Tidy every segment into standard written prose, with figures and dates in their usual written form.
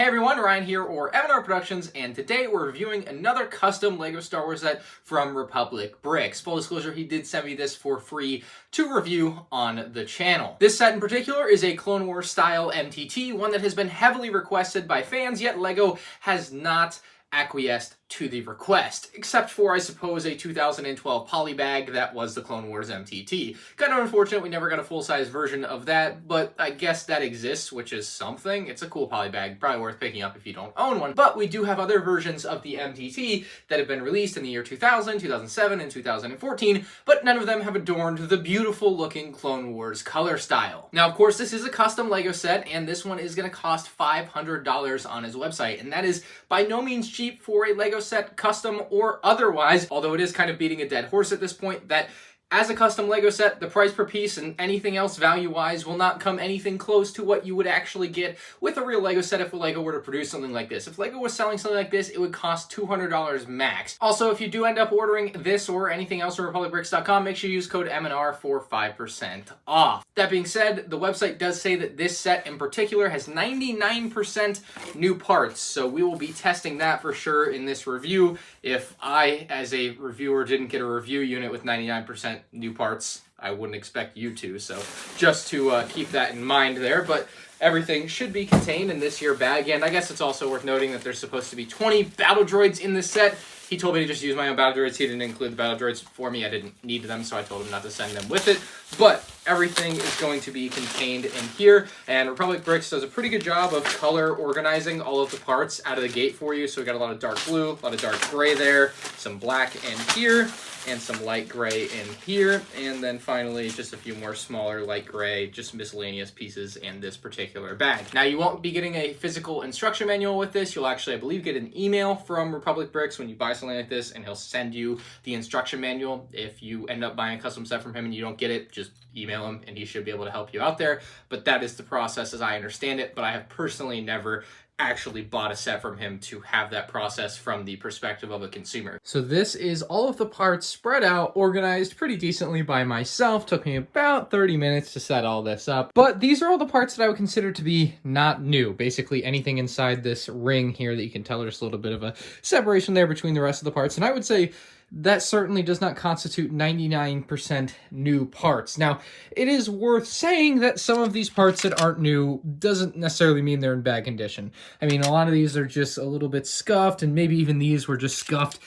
Hey everyone, Ryan here, or MandRproductions, and today we're reviewing another custom LEGO Star Wars set from Republic Bricks. Full disclosure, he did send me this for free to review on the channel. This set in particular is a Clone Wars style MTT, one that has been heavily requested by fans, yet LEGO has not acquiesced to the request, except for, I suppose, a 2012 polybag that was the Clone Wars MTT. Kind of unfortunate we never got a full-size version of that, but I guess that exists, which is something. It's a cool polybag, probably worth picking up if you don't own one. But we do have other versions of the MTT that have been released in the year 2000, 2007, and 2014, but none of them have adorned the beautiful-looking Clone Wars color style. Now, of course, this is a custom LEGO set, and this one is going to cost $500 on his website, and that is by no means cheap for a LEGO set, custom or otherwise, although it is kind of beating a dead horse at this point that as a custom LEGO set, the price per piece and anything else value-wise will not come anything close to what you would actually get with a real LEGO set if LEGO were to produce something like this. If LEGO was selling something like this, it would cost $200 max. Also, if you do end up ordering this or anything else from RepublicBricks.com, make sure you use code MNR for 5% off. That being said, the website does say that this set in particular has 99% new parts, so we will be testing that for sure in this review. If I, as a reviewer, didn't get a review unit with 99% new parts, I wouldn't expect you to, so just to keep that in mind there. But everything should be contained in this here bag, and I guess it's also worth noting that there's supposed to be 20 battle droids in this set. He told me to just use my own battle droids. He didn't include the battle droids for me. I didn't need them, so I told him not to send them with it. But everything is going to be contained in here, and Republic Bricks does a pretty good job of color organizing all of the parts out of the gate for you. So we got a lot of dark blue, a lot of dark gray there, some black in here, and some light gray in here, and then finally just a few more smaller light gray, just miscellaneous pieces in this particular bag. Now, you won't be getting a physical instruction manual with this. You'll actually, I believe, get an email from Republic Bricks when you buy something like this, and he'll send you the instruction manual. If you end up buying a custom set from him and you don't get it, just email him and he should be able to help you out there. But that is the process as I understand it, but I have personally never actually bought a set from him to have that process from the perspective of a consumer. So this is all of the parts spread out, organized pretty decently by myself. Took me about 30 minutes to set all this up. But these are all the parts that I would consider to be not new. Basically anything inside this ring here that you can tell there's a little bit of a separation there between the rest of the parts. And I would say that certainly does not constitute 99% new parts. Now, it is worth saying that some of these parts that aren't new doesn't necessarily mean they're in bad condition. I mean, a lot of these are just a little bit scuffed, and maybe even these were just scuffed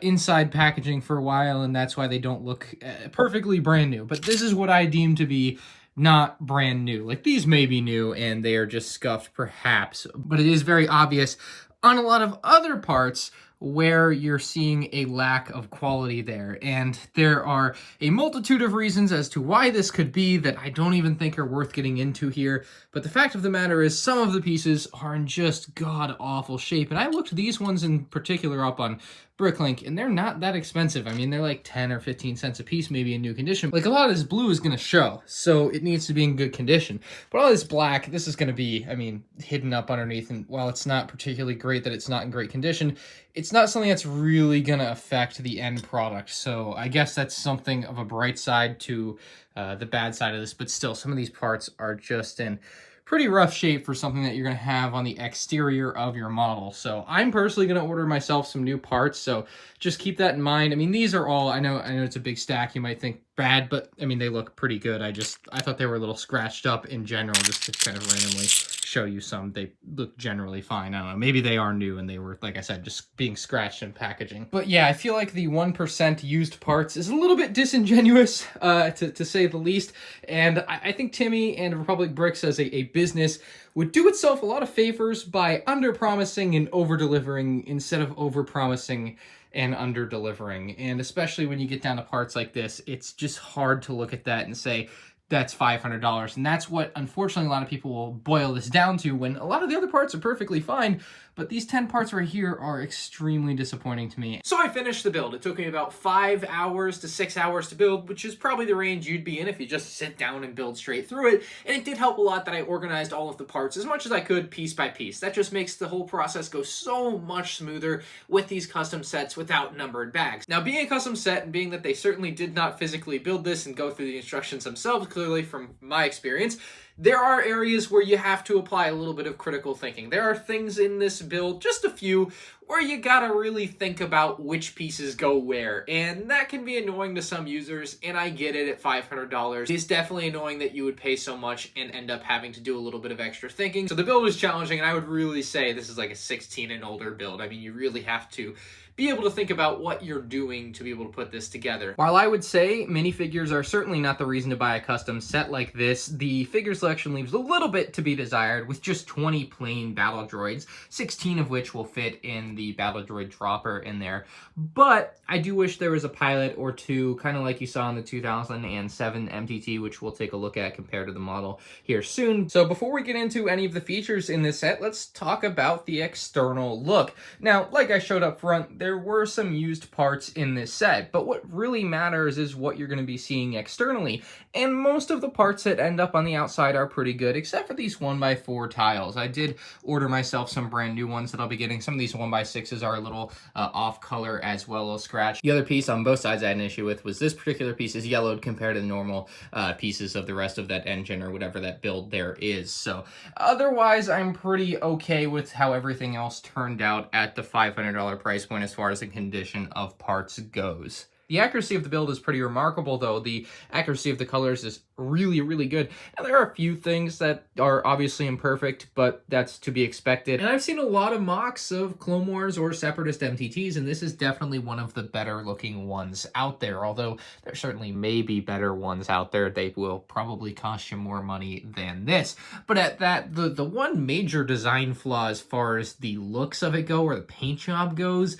inside packaging for a while, and that's why they don't look perfectly brand new. But this is what I deem to be not brand new. Like, these may be new, and they are just scuffed, perhaps. But it is very obvious on a lot of other parts where you're seeing a lack of quality there. And there are a multitude of reasons as to why this could be that I don't even think are worth getting into here. But the fact of the matter is some of the pieces are in just god-awful shape. And I looked these ones in particular up on Bricklink, and they're not that expensive. I mean, they're like 10 or 15 cents a piece, maybe in new condition. Like, a lot of this blue is going to show, so it needs to be in good condition. But all this black, this is going to be, I mean, hidden up underneath, and while it's not particularly great that it's not in great condition, it's not something that's really going to affect the end product. So I guess that's something of a bright side to the bad side of this, but still, some of these parts are just in pretty rough shape for something that you're going to have on the exterior of your model. So I'm personally going to order myself some new parts, so just keep that in mind. I mean, these are all, I know it's a big stack, you might think bad, but I mean, they look pretty good. I thought they were a little scratched up in general, just to kind of randomly show you some. They look generally fine. I don't know, maybe they are new and they were, like I said, just being scratched in packaging. But yeah, I feel like the 1% used parts is a little bit disingenuous, to say the least. And I think Timmy and Republic Bricks as a business would do itself a lot of favors by under-promising and over-delivering instead of over-promising and under-delivering. And especially when you get down to parts like this, it's just hard to look at that and say, that's $500. And that's what, unfortunately, a lot of people will boil this down to, when a lot of the other parts are perfectly fine, but these 10 parts right here are extremely disappointing to me. So I finished the build. It took me about 5 hours to 6 hours to build, which is probably the range you'd be in if you just sit down and build straight through it. And it did help a lot that I organized all of the parts as much as I could, piece by piece. That just makes the whole process go so much smoother with these custom sets without numbered bags. Now, being a custom set, and being that they certainly did not physically build this and go through the instructions themselves, clearly from my experience, there are areas where you have to apply a little bit of critical thinking. There are things in this build, just a few, where you gotta really think about which pieces go where, and that can be annoying to some users, and I get it at $500. It's definitely annoying that you would pay so much and end up having to do a little bit of extra thinking. So the build is challenging, and I would really say this is like a 16 and older build. I mean, you really have to be able to think about what you're doing to be able to put this together. While I would say minifigures are certainly not the reason to buy a custom set like this, the figure selection leaves a little bit to be desired with just 20 plain battle droids, 16 of which will fit in the battle droid dropper in there. But I do wish there was a pilot or two, kind of like you saw in the 2007 MTT, which we'll take a look at compared to the model here soon. So before we get into any of the features in this set, let's talk about the external look. Now, like I showed up front, there were some used parts in this set, but what really matters is what you're going to be seeing externally. And most of the parts that end up on the outside are pretty good, except for these 1x4 tiles. I did order myself some brand new ones that I'll be getting. Some of these 1x6s are a little off color as well as scratch. The other piece on both sides I had an issue with was this particular piece is yellowed compared to the normal pieces of the rest of that engine or whatever that build there is. So otherwise, I'm pretty okay with how everything else turned out at the $500 price point as far as the condition of parts goes. The accuracy of the build is pretty remarkable, though. The accuracy of the colors is really, really good. And there are a few things that are obviously imperfect, but that's to be expected. And I've seen a lot of mocks of Clone Wars or Separatist MTTs, and this is definitely one of the better looking ones out there. Although there certainly may be better ones out there, they will probably cost you more money than this. But at that, the one major design flaw as far as the looks of it go, or the paint job goes,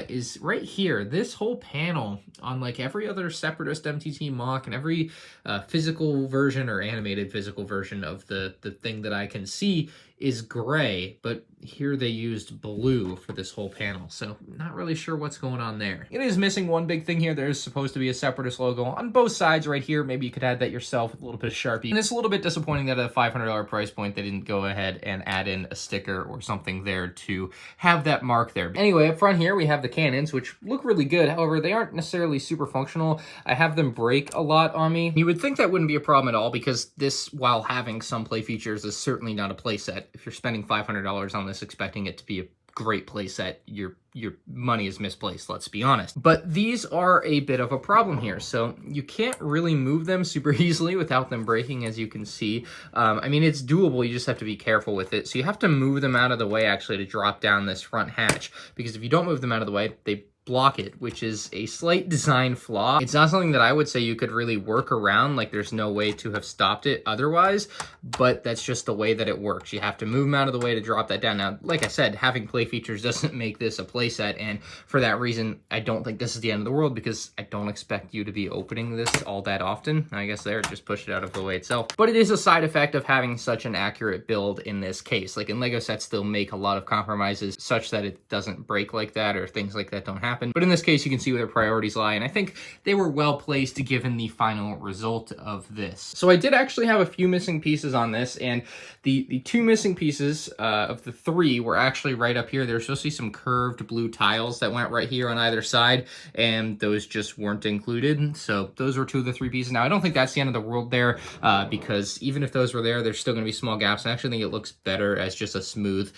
is right here. This whole panel, on like every other Separatist MTT mock and every physical version or animated physical version of the thing that I can see, is gray, but here they used blue for this whole panel, so not really sure what's going on there. It is missing one big thing here. There's supposed to be a Separatist logo on both sides right here. Maybe you could add that yourself with a little bit of Sharpie. And it's a little bit disappointing that at a $500 price point, they didn't go ahead and add in a sticker or something there to have that mark there. Anyway, up front here, we have the cannons, which look really good. However, they aren't necessarily super functional. I have them break a lot on me. You would think that wouldn't be a problem at all because this, while having some play features, is certainly not a play set. If you're spending $500 on this expecting it to be a great playset, your money is misplaced, let's be honest. But these are a bit of a problem here, so you can't really move them super easily without them breaking, as you can see. I mean, it's doable, you just have to be careful with it. So you have to move them out of the way, actually, to drop down this front hatch, because if you don't move them out of the way, they block it, which is a slight design flaw. It's not something that I would say you could really work around, like there's no way to have stopped it otherwise, but that's just the way that it works. You have to move them out of the way to drop that down. Now, like I said, having play features doesn't make this a playset, and for that reason, I don't think this is the end of the world because I don't expect you to be opening this all that often. I guess there, just push it out of the way itself. But it is a side effect of having such an accurate build in this case. Like in LEGO sets, they'll make a lot of compromises such that it doesn't break like that or things like that don't happen. But in this case, you can see where their priorities lie, and I think they were well placed given the final result of this. So I did actually have a few missing pieces on this, and the two missing pieces of the three were actually right up here. There's supposed to be some curved blue tiles that went right here on either side, and those just weren't included. So those were two of the three pieces. Now, I don't think that's the end of the world there, because even if those were there, there's still going to be small gaps. I actually think it looks better as just a smooth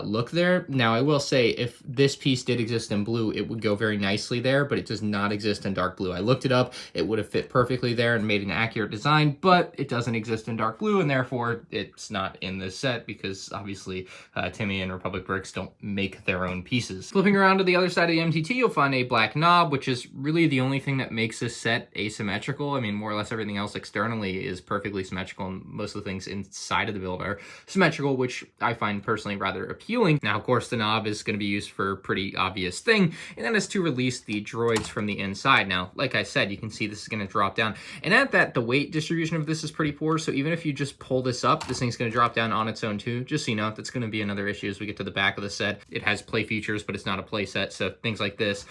look there. Now, I will say, if this piece did exist in blue, it would go very nicely there, but it does not exist in dark blue. I looked it up. It would have fit perfectly there and made an accurate design, but it doesn't exist in dark blue, and therefore it's not in this set because obviously Timmy and Republic Bricks don't make their own pieces. Flipping around to the other side of the MTT, you'll find a black knob, which is really the only thing that makes this set asymmetrical. I mean, more or less everything else externally is perfectly symmetrical, and most of the things inside of the build are symmetrical, which I find personally rather appealing. Now, of course, the knob is going to be used for a pretty obvious thing, and that is to release the droids from the inside. Now, like I said, you can see this is going to drop down, and at that, the weight distribution of this is pretty poor, so even if you just pull this up, this thing's going to drop down on its own too. Just so you know, that's going to be another issue as we get to the back of the set. It has play features, but it's not a play set, so things like this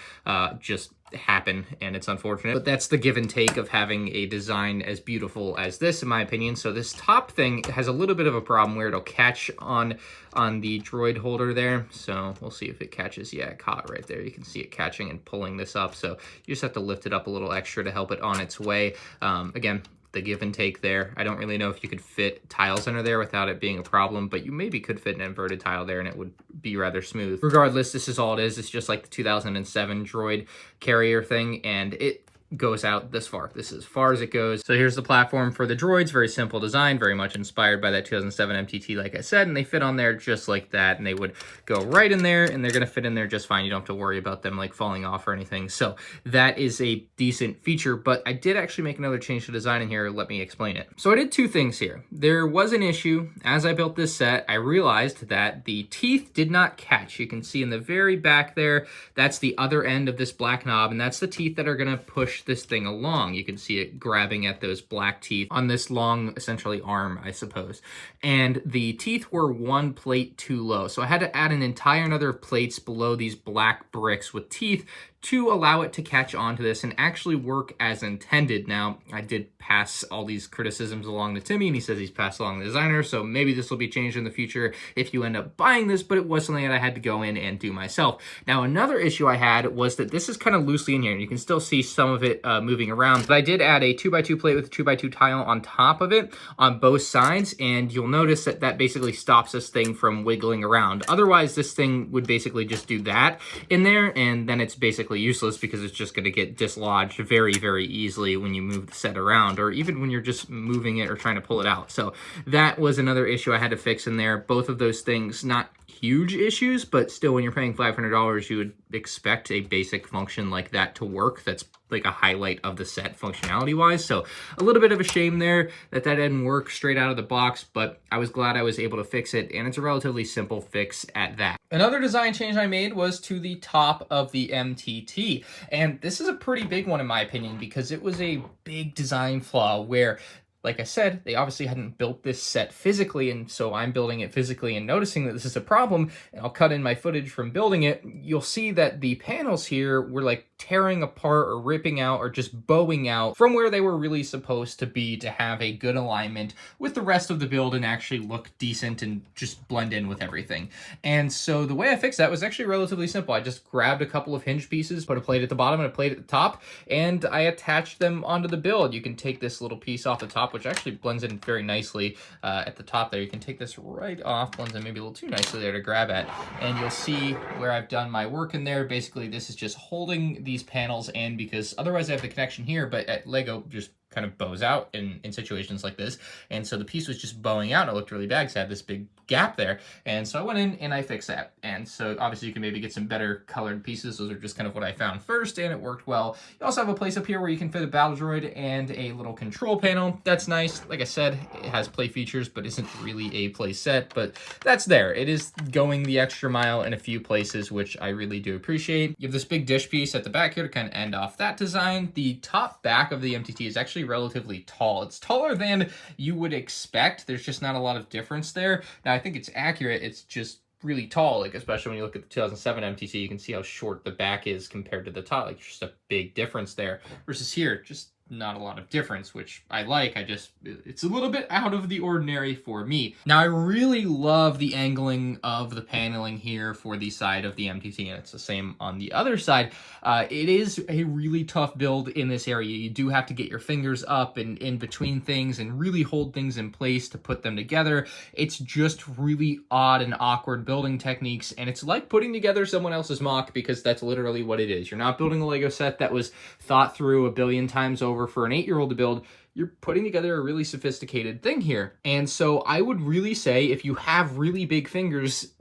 just happen, and it's unfortunate, but that's the give and take of having a design as beautiful as this, in my opinion. So this top thing has a little bit of a problem where it'll catch on the droid holder there, so we'll see if it catches. Yeah, it caught right there. You can see it catching and pulling this up, so you just have to lift it up a little extra to help it on its way. Again, the give and take there. I don't really know if you could fit tiles under there without it being a problem, but you maybe could fit an inverted tile there and it would be rather smooth. Regardless, this is all it is. It's just like the 2007 droid carrier thing, and it goes out this far. This is as far as it goes. So here's the platform for the droids. Very simple design, very much inspired by that 2007 MTT, like I said, and they fit on there just like that, and they would go right in there, and they're gonna fit in there just fine. You don't have to worry about them like falling off or anything. So that is a decent feature, but I did actually make another change to design in here. Let me explain it. So I did two things here. There was an issue. As I built this set, I realized that the teeth did not catch. You can see in the very back there, that's the other end of this black knob, and that's the teeth that are gonna push this thing along. You can see it grabbing at those black teeth on this long, essentially arm, I suppose. And the teeth were one plate too low. So I had to add an entire another plates below these black bricks with teeth to allow it to catch onto this and actually work as intended. Now, I did pass all these criticisms along to Timmy, and he says he's passed along the designer, so maybe this will be changed in the future if you end up buying this, but it was something that I had to go in and do myself. Now, another issue I had was that this is kind of loosely in here, and you can still see some of it moving around, but I did add a 2x2 plate with a 2x2 tile on top of it on both sides, and you'll notice that that basically stops this thing from wiggling around. Otherwise, this thing would basically just do that in there, and then it's basically useless because it's just going to get dislodged very, very easily when you move the set around, or even when you're just moving it or trying to pull it out. So that was another issue I had to fix in there. Both of those things, not huge issues, but still when you're paying $500, you would expect a basic function like that to work. That's like a highlight of the set functionality wise. So a little bit of a shame there that that didn't work straight out of the box, but I was glad I was able to fix it, and it's a relatively simple fix at that. Another design change I made was to the top of the MTT, and this is a pretty big one in my opinion because it was a big design flaw where, like I said, they obviously hadn't built this set physically, and so I'm building it physically and noticing that this is a problem, and I'll cut in my footage from building it. You'll see that the panels here were like tearing apart or ripping out or just bowing out from where they were really supposed to be to have a good alignment with the rest of the build and actually look decent and just blend in with everything. And so the way I fixed that was actually relatively simple. I just grabbed a couple of hinge pieces, put a plate at the bottom and a plate at the top, and I attached them onto the build. You can take this little piece off the top, which actually blends in very nicely at the top there. You can take this right off, blends in maybe a little too nicely there to grab at, and you'll see where I've done my work in there. Basically, this is just holding these panels in because otherwise I have the connection here, but at LEGO just kind of bows out in situations like this. And so the piece was just bowing out and it looked really bad because I had this big gap there. And so I went in and I fixed that. And so obviously you can maybe get some better colored pieces. Those are just kind of what I found first, and it worked well. You also have a place up here where you can fit a battle droid and a little control panel. That's nice. Like I said, it has play features, but isn't really a play set, but that's there. It is going the extra mile in a few places, which I really do appreciate. You have this big dish piece at the back here to kind of end off that design. The top back of the MTT is actually relatively tall. It's taller than you would expect. There's just not a lot of difference there. Now, I think it's accurate. It's just really tall, like especially when you look at the 2007 MTT, you can see how short the back is compared to the top. Like, just a big difference there. Versus here, just not a lot of difference, which I like. It's a little bit out of the ordinary for me. Now, I really love the angling of the paneling here for the side of the MTT, and it's the same on the other side. It is a really tough build in this area. You do have to get your fingers up and in between things and really hold things in place to put them together. It's just really odd and awkward building techniques, and it's like putting together someone else's mock, because that's literally what it is. You're not building a LEGO set that was thought through a billion times over for an 8-year-old to build. You're putting together a really sophisticated thing here. And so I would really say if you have really big fingers,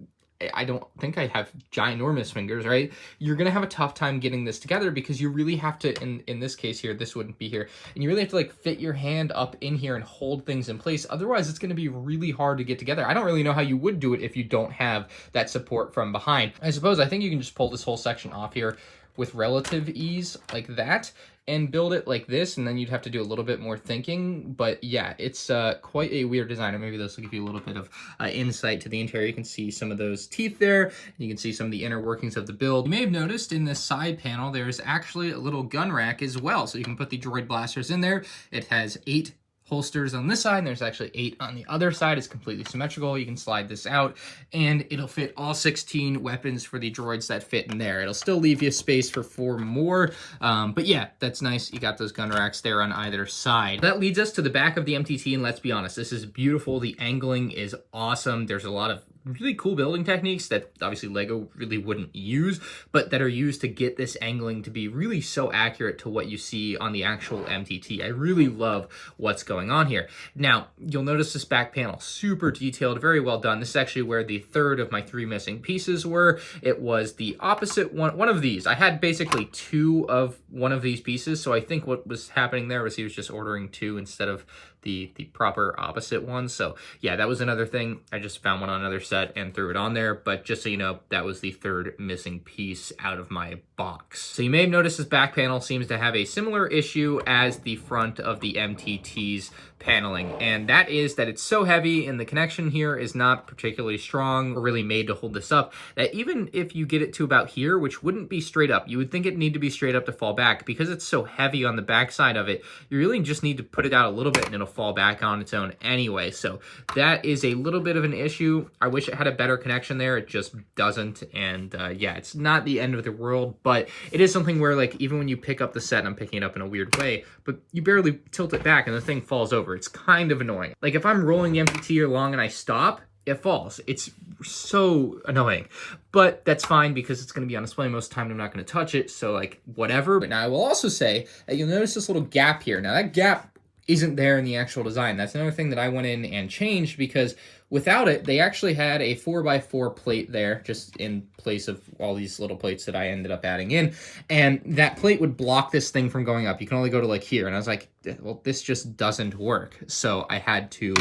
I don't think I have ginormous fingers, right? You're going to have a tough time getting this together because you really have to, in this case here, this wouldn't be here, and you really have to like fit your hand up in here and hold things in place. Otherwise, it's going to be really hard to get together. I don't really know how you would do it if you don't have that support from behind. I think you can just pull this whole section off here with relative ease like that and build it like this, and then you'd have to do a little bit more thinking. But yeah, it's quite a weird design, and maybe this will give you a little bit of insight to the interior. You can see some of those teeth there, and you can see some of the inner workings of the build. You may have noticed in this side panel, there's actually a little gun rack as well, so you can put the droid blasters in there. It has 8 holsters on this side, and there's actually 8 on the other side. It's completely symmetrical. You can slide this out, and it'll fit all 16 weapons for the droids that fit in there. It'll still leave you space for 4 more, but yeah, that's nice. You got those gun racks there on either side. That leads us to the back of the MTT, and let's be honest, this is beautiful. The angling is awesome. There's a lot of really cool building techniques that obviously LEGO really wouldn't use, but that are used to get this angling to be really so accurate to what you see on the actual MTT. I really love what's going on here. Now, you'll notice this back panel, super detailed, very well done. This is actually where the third of my 3 missing pieces were. It was the opposite one of these. I had basically 2 of one of these pieces, so I think what was happening there was he was just ordering 2 instead of the proper opposite one. So yeah, that was another thing. I just found one on another set and threw it on there, but just so you know, that was the 3rd missing piece out of my box. So you may have noticed this back panel seems to have a similar issue as the front of the MTT's paneling, and that is that it's so heavy and the connection here is not particularly strong or really made to hold this up, that even if you get it to about here, which wouldn't be straight up, you would think it'd need to be straight up to fall back. Because it's so heavy on the back side of it, you really just need to put it out a little bit and it'll fall back on its own anyway. So that is a little bit of an issue. I wish it had a better connection there. It just doesn't, and yeah, it's not the end of the world, but it is something where, like, even when you pick up the set, and I'm picking it up in a weird way, but you barely tilt it back and the thing falls over. It's kind of annoying. Like, if I'm rolling the MTT along and I stop, it falls. It's so annoying, but that's fine because it's going to be on display most of the time and I'm not going to touch it, so like whatever. But now I will also say that you'll notice this little gap here. Now that gap isn't there in the actual design. That's another thing that I went in and changed, because without it, they actually had a 4x4 plate there, just in place of all these little plates that I ended up adding in. And that plate would block this thing from going up. You can only go to like here. And I was like, well, this just doesn't work. So I had to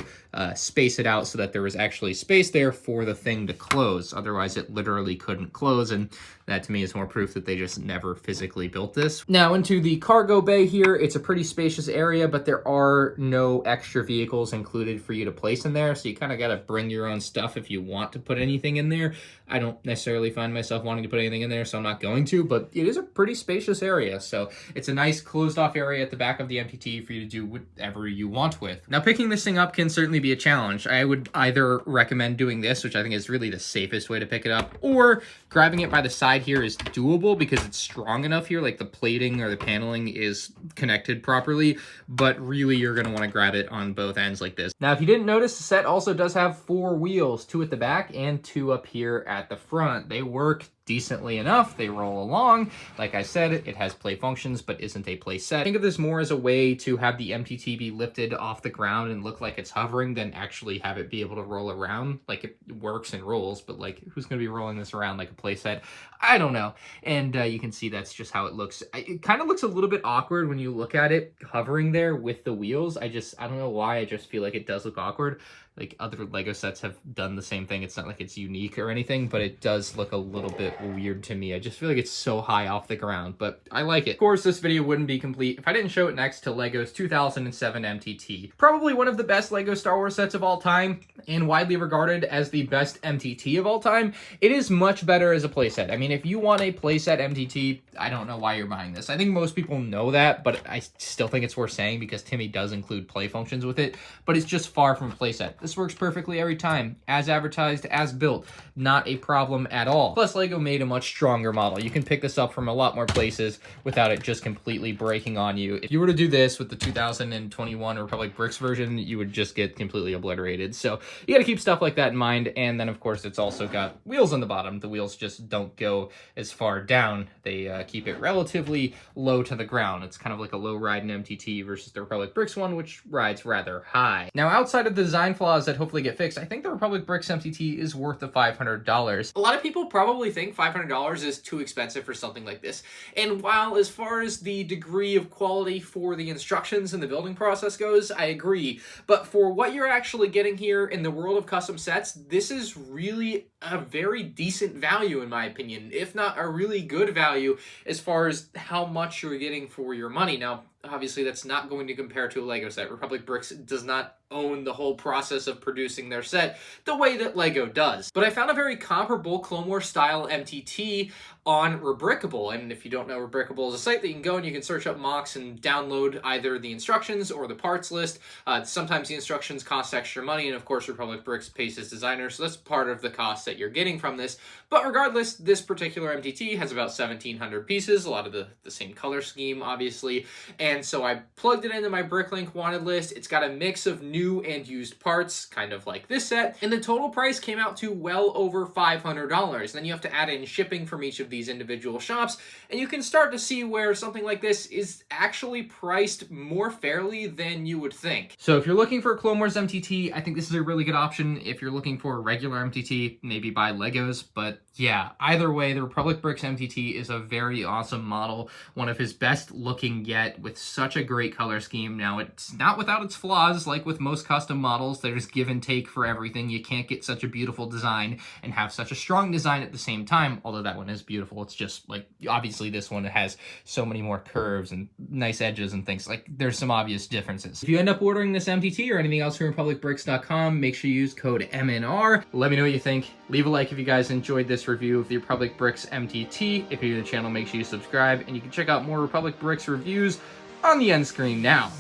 space it out so that there was actually space there for the thing to close. Otherwise, it literally couldn't close. And that to me is more proof that they just never physically built this. Now into the cargo bay here, it's a pretty spacious area, but there are no extra vehicles included for you to place in there. So you kind of got to bring your own stuff if you want to put anything in there. I don't necessarily find myself wanting to put anything in there, so I'm not going to, but it is a pretty spacious area. So it's a nice closed off area at the back of the MTT for you to do whatever you want with. Now, picking this thing up can certainly be a challenge. I would either recommend doing this, which I think is really the safest way to pick it up, or grabbing it by the side here is doable because it's strong enough here, like the plating or the paneling is connected properly, but really you're going to want to grab it on both ends like this. Now, if you didn't notice, the set also does have 4 wheels, 2 at the back and 2 up here at the front. They work decently enough. They roll along. Like I said, it has play functions, but isn't a play set. Think of this more as a way to have the MTT be lifted off the ground and look like it's hovering than actually have it be able to roll around. Like, it works and rolls, but like, who's going to be rolling this around like a play set? I don't know. And you can see that's just how it looks. It kind of looks a little bit awkward when you look at it hovering there with the wheels. I don't know why. I just feel like it does look awkward. Like, other LEGO sets have done the same thing. It's not like it's unique or anything, but it does look a little bit weird to me. I just feel like it's so high off the ground, but I like it. Of course, this video wouldn't be complete if I didn't show it next to LEGO's 2007 MTT. Probably one of the best LEGO Star Wars sets of all time, and widely regarded as the best MTT of all time. It is much better as a playset. I mean, if you want a playset MTT, I don't know why you're buying this. I think most people know that, but I still think it's worth saying because Timmy does include play functions with it, but it's just far from a playset. This works perfectly every time, as advertised, as built, not a problem at all. Plus, LEGO made a much stronger model. You can pick this up from a lot more places without it just completely breaking on you. If you were to do this with the 2021 Republic Bricks version, you would just get completely obliterated. So you got to keep stuff like that in mind. And then, of course, it's also got wheels on the bottom. The wheels just don't go as far down. They keep it relatively low to the ground. It's kind of like a low ride in MTT versus the Republic Bricks one, which rides rather high. Now, outside of the design flaws that hopefully get fixed, I think the Republic Bricks MTT is worth the $500. A lot of people probably think $500 is too expensive for something like this. And while as far as the degree of quality for the instructions and the building process goes, I agree. But for what you're actually getting here in the world of custom sets, this is really a very decent value in my opinion, if not a really good value as far as how much you're getting for your money. Now, obviously, that's not going to compare to a LEGO set. Republic Bricks does not own the whole process of producing their set the way that LEGO does. But I found a very comparable Clone Wars style MTT on Rebrickable. And if you don't know, Rebrickable is a site that you can go and you can search up MOCs and download either the instructions or the parts list. Sometimes the instructions cost extra money, and of course Republic Bricks pays its designers, so that's part of the cost that you're getting from this. But regardless, this particular MTT has about 1,700 pieces, a lot of the same color scheme, obviously. And so I plugged it into my Bricklink wanted list. It's got a mix of new and used parts, kind of like this set, and the total price came out to well over $500. Then you have to add in shipping from each of these individual shops, and you can start to see where something like this is actually priced more fairly than you would think. So if you're looking for a Clone Wars MTT, I think this is a really good option. If you're looking for a regular MTT, maybe buy Legos, but yeah, either way, the Republic Bricks MTT is a very awesome model, one of his best looking yet, with such a great color scheme. Now, it's not without its flaws, like with most custom models. There's give and take for everything. You can't get such a beautiful design and have such a strong design at the same time, although that one is beautiful. It's just, like, obviously this one has so many more curves and nice edges and things. Like, there's some obvious differences. If you end up ordering this MTT or anything else from RepublicBricks.com, make sure you use code MNR. Let me know what you think. Leave a like if you guys enjoyed this review of the Republic Bricks MTT. If you're new to the channel, make sure you subscribe, and you can check out more Republic Bricks reviews on the end screen now.